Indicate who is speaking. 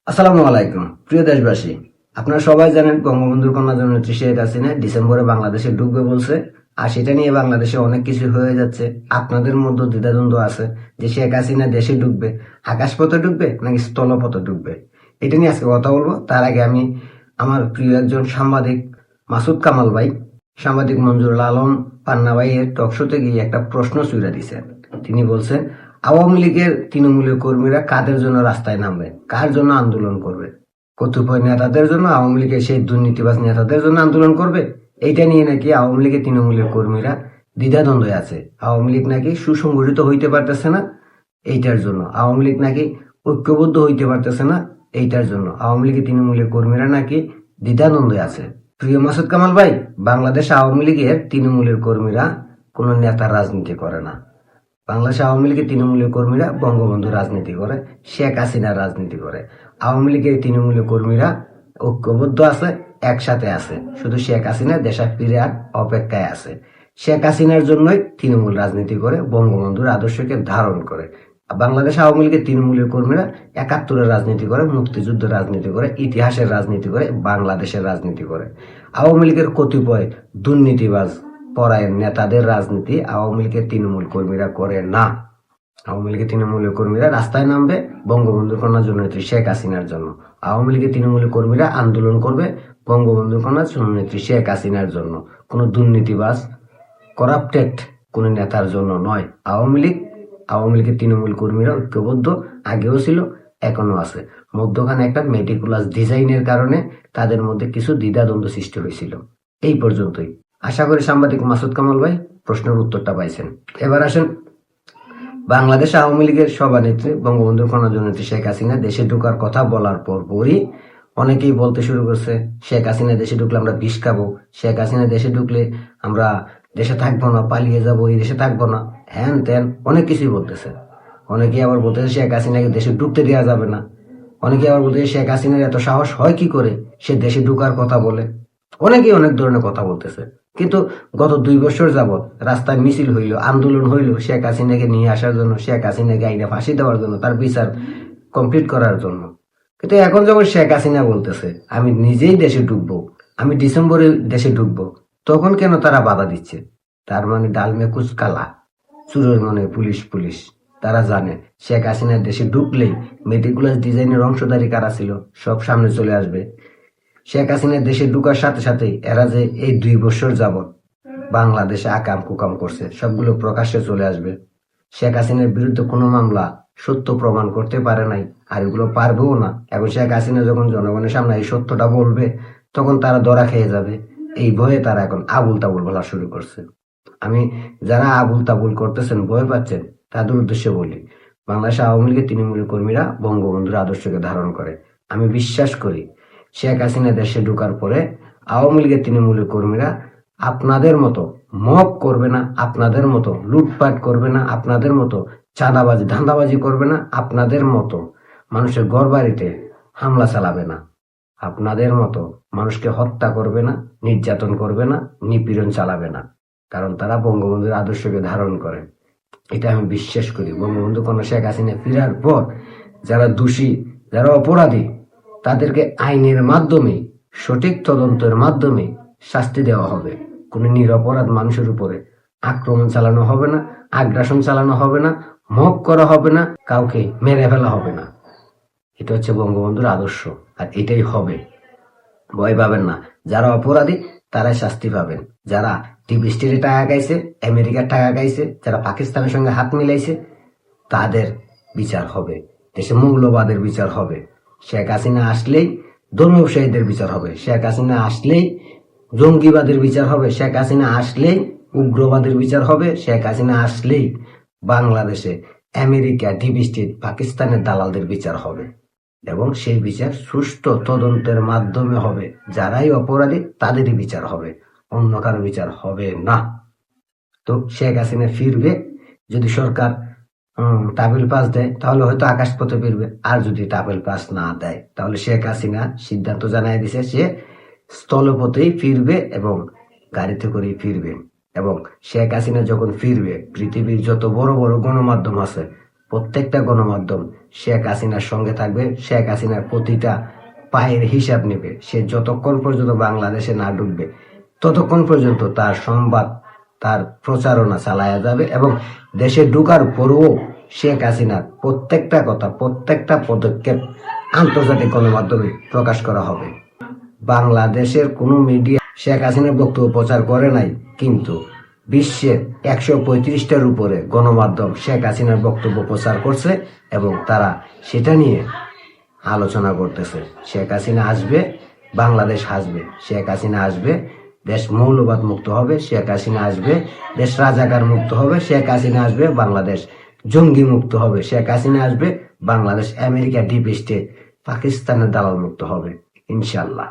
Speaker 1: আসসালামু আলাইকুম প্রিয় দেশবাসী। আপনারা সবাই জানেন বঙ্গবন্ধুর কন্যা জননেত্রী শেখ হাসিনা ডিসেম্বরে বাংলাদেশে ঢুকবে বলছে। আর সেটা নিয়ে বাংলাদেশে অনেক কিছু হয়ে যাচ্ছে। আপনাদের মধ্যে দ্বিধাদ্বন্দ্ব আছে যে শেখ হাসিনা দেশে ঢুকবে আকাশপথে ঢুকবে নাকি স্থলপথে ঢুকবে। এটা নিয়ে আজকে কথা বলবো। তার আগে আমি আমার প্রিয় একজন সাংবাদিক মাসুদ কামাল ভাই, সাংবাদিক মঞ্জুরুল আলম পান্না ভাইয়ের টকশোতে গিয়ে একটা প্রশ্ন ছুড়ে দিয়েছেন। তিনি বলছেন, আওয়ামী লীগের তৃণমূলের কর্মীরা কাদের জন্য রাস্তায় নামবে, কার জন্য আন্দোলন করবে? কতিপয় নেতাদের জন্য, আওয়ামী লীগের সেই দুর্নীতিবাজ নেতাদের জন্য আন্দোলন করবে। এইটা নিয়ে নাকি আওয়ামী লীগের তৃণমূলের কর্মীরা দ্বিধাদ্বন্দ্বে আছে। আওয়ামী লীগ নাকি সুসংগঠিত হইতে পারতেছে না, এইটার জন্য। আওয়ামী লীগ নাকি ঐক্যবদ্ধ হইতে পারতেছে না, এইটার জন্য আওয়ামী লীগের তৃণমূলের কর্মীরা নাকি দ্বিধাদ্বন্দ্বে আছে। প্রিয় মাসুদ কামাল ভাই, বাংলাদেশ আওয়ামী লীগের তৃণমূলের কর্মীরা কোন নেতার রাজনীতি করে না। বাংলাদেশ আওয়ামী লীগের তৃণমূলের কর্মীরা বঙ্গবন্ধু রাজনীতি করে, শেখ হাসিনার রাজনীতি করে। আওয়ামী লীগের তৃণমূলের কর্মীরা ঐক্যবদ্ধ আছে, একসাথে আছে, শুধু শেখ হাসিনা দেশে ফিরার অপেক্ষায় আছে। শেখ হাসিনার জন্যই তৃণমূল রাজনীতি করে, বঙ্গবন্ধুর আদর্শকে ধারণ করে। বাংলাদেশ আওয়ামী লীগের তৃণমূলের কর্মীরা ৭১-এর রাজনীতি করে, মুক্তিযুদ্ধের রাজনীতি করে, ইতিহাসের রাজনীতি করে, বাংলাদেশের রাজনীতি করে। আওয়ামী লীগের কতিপয় দুর্নীতিবাজ পরায়ণ নেতাদের রাজনীতি আওয়ামী লীগের তৃণমূল কর্মীরা করে না। আওয়ামী লীগের তৃণমূলের কর্মীরা রাস্তায় নামবে বঙ্গবন্ধুর কন্যা জননেত্রী শেখ হাসিনার জন্য। আওয়ামী লীগের তৃণমূলের কর্মীরা আন্দোলন করবে বঙ্গবন্ধুর কন্যা জননেত্রী শেখ হাসিনার জন্য, কোনো দুর্নীতিবাজ করাপ্টেড কোন নেতার জন্য নয়। আওয়ামী লীগের তৃণমূল কর্মীরা ঐক্যবদ্ধ, আগেও ছিল, এখনো আছে। মধ্যখানে একটা মেটিকুলাস ডিজাইনের কারণে তাদের মধ্যে কিছু দ্বিধাদ্বন্দ্ব সৃষ্টি হয়েছিল। এই পর্যন্তই। আশা করি সাংবাদিক মাসুদ কামাল ভাই প্রশ্নের উত্তরটা পাইছেন। এবার আসেন, বাংলাদেশ আওয়ামী লীগের সভানেত্রী বঙ্গবন্ধুর কন্যা জননেত্রী শেখ হাসিনা দেশে ঢোকার কথা বলার পরই অনেকেই বলতে শুরু করছে, শেখ হাসিনা দেশে ঢুকলে আমরা বিষ খাবো, শেখ হাসিনা দেশে ঢুকলে আমরা দেশে থাকবো না, পালিয়ে যাবো, এই দেশে থাকবো না, হ্যান ত্যান অনেক কিছুই বলতেছে। অনেকেই আবার বলতেছে শেখ হাসিনাকে দেশে ঢুকতে দেওয়া যাবে না। অনেকে আবার বলতেছে শেখ হাসিনার এত সাহস হয় কি করে, সে দেশে ঢুকার কথা বলে। অনেকেই অনেক ধরনের কথা বলতেছে। কিন্তু গত 2 বছর যাবৎ রাস্তায় মিছিল হইল, আন্দোলন হইল শেখ হাসিনাকে নিয়ে আসার জন্য, শেখ হাসিনাকে আইনে ফাঁসি দেওয়ার জন্য, তার বিচার কমপ্লিট করার জন্য। কিন্তু এখন যখন শেখ হাসিনা বলতেছে আমি নিজেই দেশে ঢুকবো, আমি ডিসেম্বরে দেশে ঢুকবো, তখন কেন তারা বাধা দিচ্ছে? তার মানে ডালমে কুচ কালা, চুরের মনে পুলিশ পুলিশ। তারা জানে শেখ হাসিনার দেশে ঢুকলেই মেটিকুলাস ডিজাইনের অংশধারী কারা ছিল সব সামনে চলে আসবে। শেখ হাসিনার দেশে ঢুকার সাথে সাথেই এরা যে এই 2 বছর যাবৎ বাংলাদেশে আকাম কুকাম করছে সবগুলো প্রকাশ্যে চলে আসবে। শেখ হাসিনার বিরুদ্ধে কোনো মামলা সত্য প্রমাণ করতে পারে নাই, আর এগুলো পারবেও না। এখন শেখ হাসিনা যখন জনগণের সামনে এই সত্যটা বলবে, তখন তারা ধরা খেয়ে যাবে। এই ভয়ে তারা এখন আবুল তাবুল বলা শুরু করছে। আমি যারা আবুল তাবুল করতেছেন, ভয় পাচ্ছেন, তাদের উদ্দেশ্যে বলি, বাংলাদেশ আওয়ামী লীগের তৃণমূলের কর্মীরা বঙ্গবন্ধুর আদর্শকে ধারণ করে। আমি বিশ্বাস করি শেখ হাসিনা দেশে ঢোকার পরে আওয়ামী লীগের তৃণমূলের কর্মীরা আপনাদের মতো মব করবে না, আপনাদের মতো লুটপাট করবে না, আপনাদের মতো চাঁদাবাজি ধান্দাবাজি করবে না, আপনাদের মতো মানুষের ঘর বাড়িতে হামলা চালাবে না, আপনাদের মতো মানুষকে হত্যা করবে না, নির্যাতন করবে না, নিপীড়ন চালাবে না। কারণ তারা বঙ্গবন্ধুর আদর্শকে ধারণ করে। এটা আমি বিশ্বাস করি। বঙ্গবন্ধু কন্যা শেখ হাসিনা ফিরার পর যারা দোষী, যারা অপরাধী, তাদেরকে আইনের মাধ্যমে, সঠিক তদন্তের মাধ্যমে শাস্তি দেওয়া হবে। কোনো নিরপরাধ মানুষের উপরে আক্রমণ চালানো হবে না, আগ্রাসন চালানো হবে না, মব করা হবে না, কাউকে মেরে ফেলা হবে না। এটা হচ্ছে বঙ্গবন্ধুর আদর্শ, আর এটাই হবে। ভয় পাবেন না। যারা অপরাধী তারাই শাস্তি পাবেন। যারা টিভি স্টেটে টাকা খাইছে, আমেরিকার টাকা খাইছে, যারা পাকিস্তানের সঙ্গে হাত মিলাইছে, তাদের বিচার হবে। দেশে মৌলবাদের বিচার হবে। শেখ হাসিনা আসলেই ধর্ম ব্যবসায়ীদের বিচার হবে। শেখ হাসিনা আসলেই জঙ্গিবাদের বিচার হবে। শেখ হাসিনা আসলেই উগ্রবাদের বিচার হবে। শেখ হাসিনা আসলেই বাংলাদেশে আমেরিকা, ডিপ স্টেট, পাকিস্তানের দালালদের বিচার হবে। এবং সেই বিচার সুষ্ঠু তদন্তের মাধ্যমে হবে। যারাই অপরাধী তাদেরই বিচার হবে, অন্য কারো বিচার হবে না। তো শেখ হাসিনা ফিরবে, যদি সরকার ট্রাভেল পাস দেয় তাহলে হয়তো আকাশপথে ফিরবে। আর যদি ট্রাভেল পাস না দেয় তাহলে শেখ হাসিনা সিদ্ধান্ত জানাই দিছে সে স্থলপথেই ফিরবে এবং গাড়িতে করেই ফিরবে। এবং শেখ হাসিনা যখন ফিরবে, পৃথিবীর যত বড় বড় গণমাধ্যম আছে প্রত্যেকটা গণমাধ্যম শেখ হাসিনার সঙ্গে থাকবে, শেখ হাসিনার প্রতিটা পায়ের হিসাব নেবে। সে যতক্ষণ পর্যন্ত বাংলাদেশে না ঢুকবে ততক্ষণ পর্যন্ত তার সংবাদ, তার প্রচারণা চালায়া যাবে এবং দেশে ঢুকার পরও শেখ হাসিনার প্রত্যেকটা কথা, প্রত্যেকটা পদক্ষেপ আন্তর্জাতিক গণমাধ্যমে প্রকাশ করা হবে। বাংলাদেশের কোনো মিডিয়া শেখ হাসিনার বক্তব্য প্রচার করে নাই, কিন্তু বিশ্বের 135টার উপরে গণমাধ্যম শেখ হাসিনার বক্তব্য প্রচার করছে এবং তারা সেটা নিয়ে আলোচনা করতেছে। শেখ হাসিনা আসবে, বাংলাদেশ আসবে। শেখ হাসিনা আসবে, দেশ মৌলবাদ মুক্ত হবে। শেখ হাসিনা আসবে, দেশ রাজাকার মুক্ত হবে। শেখ হাসিনা আসবে, বাংলাদেশ জঙ্গি মুক্ত হবে। শেখ হাসিনা আসবে, বাংলাদেশ আমেরিকা ডিপ স্টেট পাকিস্তানের দালাল মুক্ত হবে, ইনশাল্লাহ।